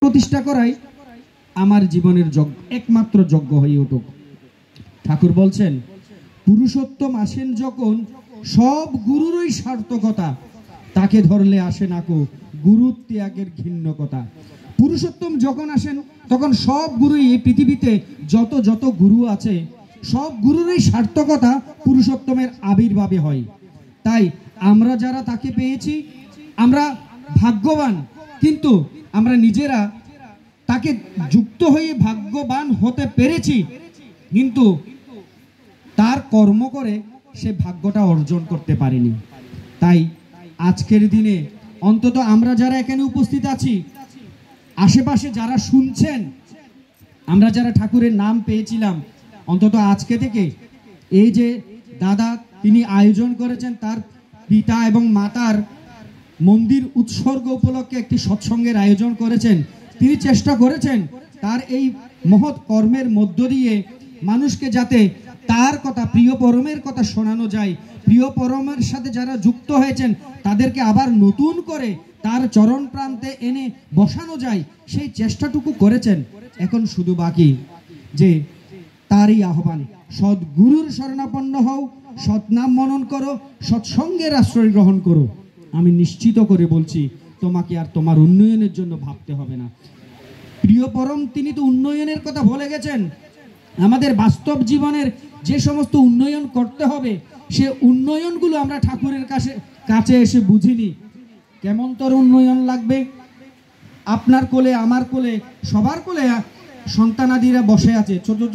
প্রতিষ্ঠা করাই আমার জীবনের একমাত্র যজ্ঞ হয়ে উঠুক। ঠাকুর বলছেন, পুরুষোত্তম আসেন যখন সব গুরুরই সার্থকতা, তাকে ধরলে আসে না কো গুরু ত্যাগের ঘিন্ন কথা। পুরুষোত্তম যখন আসেন তখন সব গুরুই এই পৃথিবীতে যত যত গুরু আছে সব গুরুরই সার্থকতা পুরুষোত্তমের আবির্ভাবে হয়। তাই আমরা যারা তাকে পেয়েছি আমরা ভাগ্যবান, কিন্তু আমরা নিজেরা তাকে যুক্ত হয়ে ভাগ্যবান হতে পেরেছি, কিন্তু তার কর্ম করে সে ভাগ্যটা অর্জন করতে পারেনি। তাই আজকের দিনে অন্তত আমরা যারা এখানে উপস্থিত আছি, আশেপাশে যারা শুনছেন, আমরা যারা ঠাকুরের নাম পেয়েছিলাম, অন্তত আজকে থেকে এই যে দাদা তিনি আয়োজন করেছেন তার পিতা এবং মাতার মন্দির উৎসর্গ উপলক্ষে একটি সৎসঙ্গের আয়োজন করেছেন, তিনি চেষ্টা করেছেন তার এই মহৎ কর্মের মধ্য দিয়ে মানুষকে যাতে তার কথা, প্রিয় পরমের কথা শোনানো যায়, প্রিয় পরমের সাথে যারা যুক্ত হয়েছেন তাদেরকে আবার নতুন করে তার চরণ প্রান্তে এনে বসানো যায়, সেই চেষ্টাটুকু করেছেন। এখন শুধু বাকি যে তারই আহ্বান, সদ্গুরুর শরণাপন্ন হও, সৎনাম মনন করো, সৎসঙ্গের আশ্রয় গ্রহণ করো। আমি নিশ্চিত করে বলছি তোমাকে আর তোমার উন্নয়নের জন্য ভাবতে হবে না। প্রিয় পরম তিনি তো উন্নয়নের কথা বলে গেছেন। আমাদের বাস্তব জীবনের যে সমস্ত উন্নয়ন করতে হবে সে উন্নয়নগুলো আমরা ঠাকুরের কাছে এসে বুঝিনি। কেমন তোর উন্নয়ন লাগবে? আপনার কোলে, আমার কোলে, সবার কোলে সন্তানাদিরা বসে আছে, ছোট ছোট